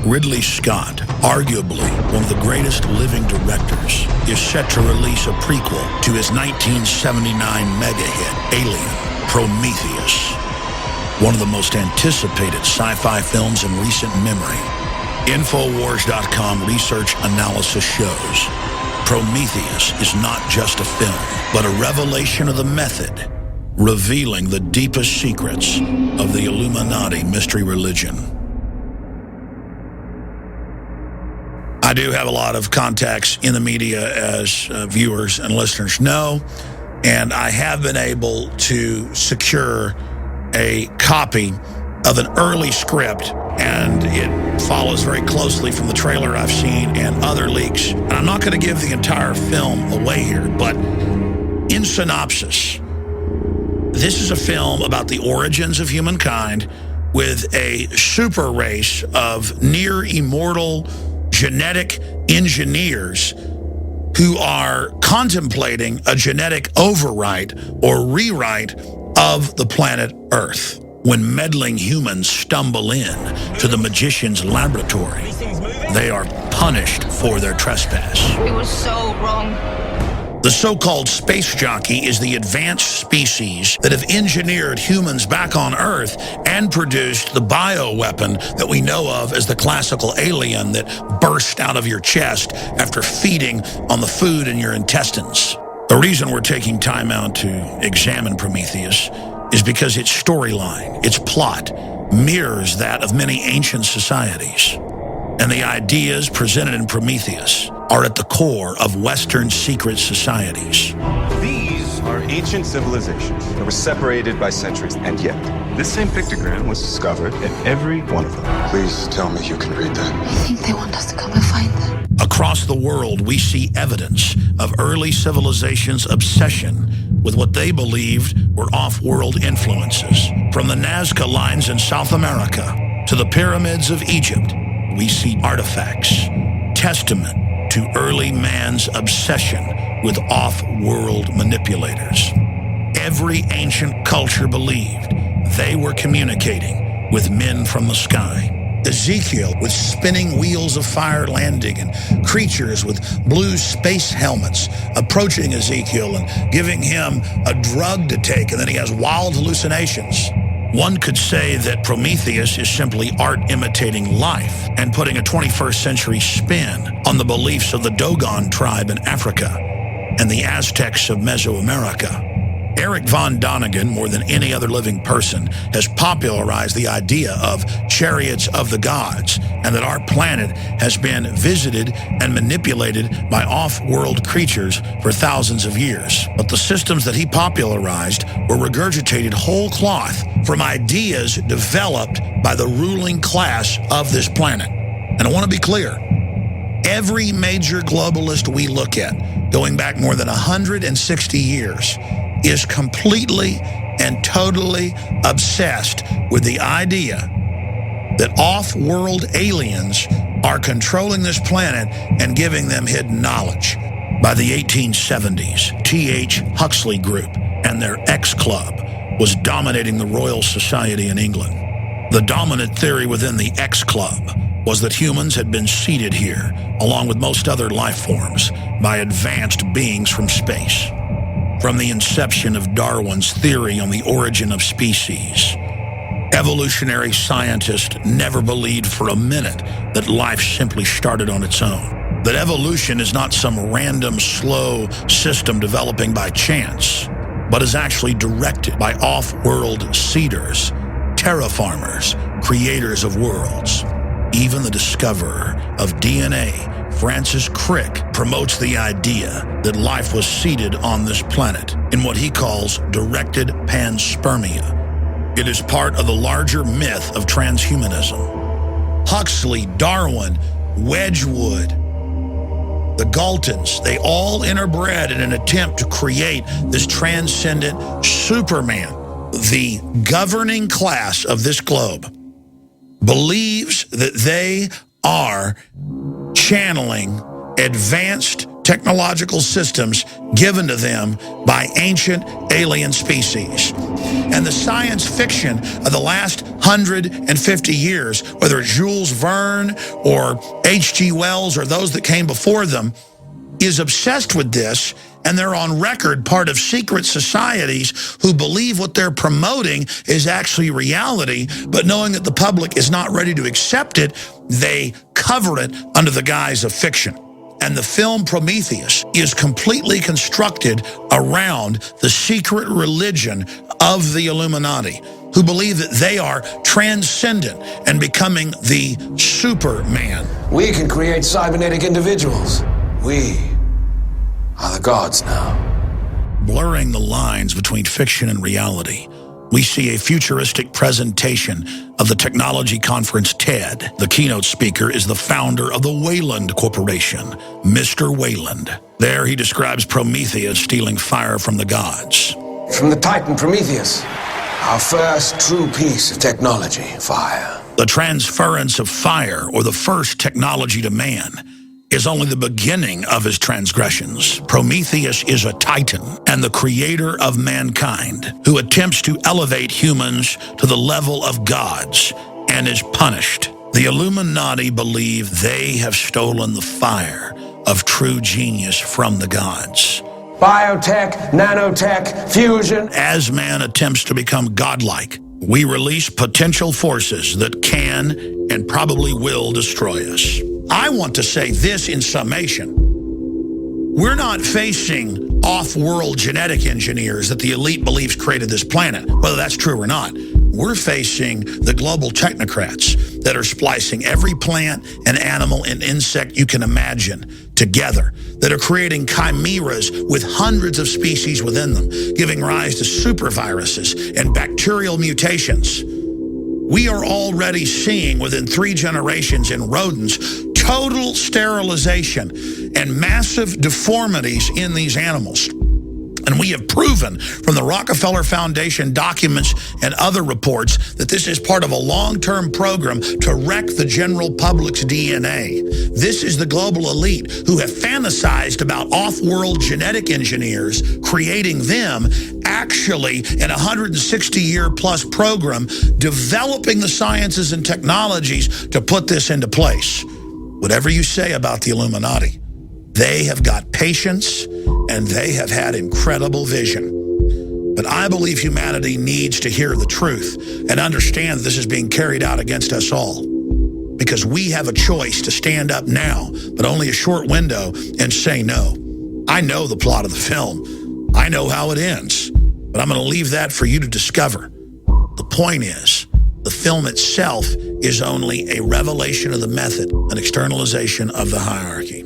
Ridley Scott, arguably one of the greatest living directors, is set to release a prequel to his 1979 mega hit, Alien, Prometheus, one of the most anticipated sci-fi films in recent memory. Infowars.com research analysis shows Prometheus is not just a film, but a revelation of the method, revealing the deepest secrets of the Illuminati mystery religion. I do have a lot of contacts in the media, as viewers and listeners know, and I have been able to secure a copy of an early script, and it follows very closely from the trailer I've seen and other leaks. And I'm not going to give the entire film away here, but in synopsis, this is a film about the origins of humankind with a super race of near immortal genetic engineers who are contemplating a genetic overwrite or rewrite of the planet Earth when meddling humans stumble in to the magician's laboratory. They are punished for their trespass. It was so wrong. The so-called space jockey is the advanced species that have engineered humans back on Earth and produced the bioweapon that we know of as the classical alien that burst out of your chest after feeding on the food in your intestines. The reason we're taking time out to examine Prometheus is because its storyline, its plot, mirrors that of many ancient societies. And the ideas presented in Prometheus are at the core of Western secret societies. These are ancient civilizations that were separated by centuries, and yet this same pictogram was discovered in every one of them. Please tell me you can read that. I think they want us to come and find them. Across the world, we see evidence of early civilizations' obsession with what they believed were off-world influences. From the Nazca lines in South America to the pyramids of Egypt, we see artifacts, testament to early man's obsession with off-world manipulators. Every ancient culture believed they were communicating with men from the sky. Ezekiel with spinning wheels of fire landing and creatures with blue space helmets approaching Ezekiel and giving him a drug to take, and then he has wild hallucinations. One could say that Prometheus is simply art imitating life and putting a 21st century spin on the beliefs of the Dogon tribe in Africa and the Aztecs of Mesoamerica. Eric von Däniken, more than any other living person, has popularized the idea of chariots of the gods and that our planet has been visited and manipulated by off-world creatures for thousands of years. But the systems that he popularized were regurgitated whole cloth from ideas developed by the ruling class of this planet. And I want to be clear, every major globalist we look at, going back more than 160 years, is completely and totally obsessed with the idea that off-world aliens are controlling this planet and giving them hidden knowledge. By the 1870s, T.H. Huxley Group and their X Club was dominating the Royal Society in England. The dominant theory within the X Club was that humans had been seeded here, along with most other life forms, by advanced beings from space. From the inception of Darwin's theory on the origin of species, evolutionary scientists never believed for a minute that life simply started on its own. That evolution is not some random, slow system developing by chance, but is actually directed by off-world seeders, terraformers, creators of worlds. Even the discoverer of DNA, Francis Crick, promotes the idea that life was seeded on this planet in what he calls directed panspermia. It is part of the larger myth of transhumanism. Huxley, Darwin, Wedgwood, the Galtons, they all interbred in an attempt to create this transcendent Superman. The governing class of this globe believes that they are channeling advanced technological systems given to them by ancient alien species. And the science fiction of the last 150 years, whether it's Jules Verne or H.G. Wells or those that came before them, is obsessed with this, and they're on record part of secret societies who believe what they're promoting is actually reality, but knowing that the public is not ready to accept it, they cover it under the guise of fiction. And the film Prometheus is completely constructed around the secret religion of the Illuminati, who believe that they are transcendent and becoming the Superman. We can create cybernetic individuals. We are the gods now. Blurring the lines between fiction and reality, we see a futuristic presentation of the technology conference TED. The keynote speaker is the founder of the Wayland Corporation, Mr. Wayland. There he describes Prometheus stealing fire from the gods. From the Titan Prometheus, our first true piece of technology, fire. The transference of fire, or the first technology to man, is only the beginning of his transgressions. Prometheus is a titan and the creator of mankind who attempts to elevate humans to the level of gods and is punished. The Illuminati believe they have stolen the fire of true genius from the gods. Biotech, nanotech, fusion. As man attempts to become godlike, we release potential forces that can and probably will destroy us. I want to say this in summation. We're not facing off-world genetic engineers that the elite believes created this planet, whether that's true or not. We're facing the global technocrats that are splicing every plant and animal and insect you can imagine together, that are creating chimeras with hundreds of species within them, giving rise to superviruses and bacterial mutations. We are already seeing within 3 generations in rodents total sterilization and massive deformities in these animals. And we have proven from the Rockefeller Foundation documents and other reports that this is part of a long-term program to wreck the general public's DNA. This is the global elite who have fantasized about off-world genetic engineers, creating them actually in a 160-year-plus program, developing the sciences and technologies to put this into place. Whatever you say about the Illuminati, they have got patience and they have had incredible vision. But I believe humanity needs to hear the truth and understand this is being carried out against us all. Because we have a choice to stand up now, but only a short window, and say no. I know the plot of the film. I know how it ends. But I'm going to leave that for you to discover. The point is, the film itself is only a revelation of the method, an externalization of the hierarchy.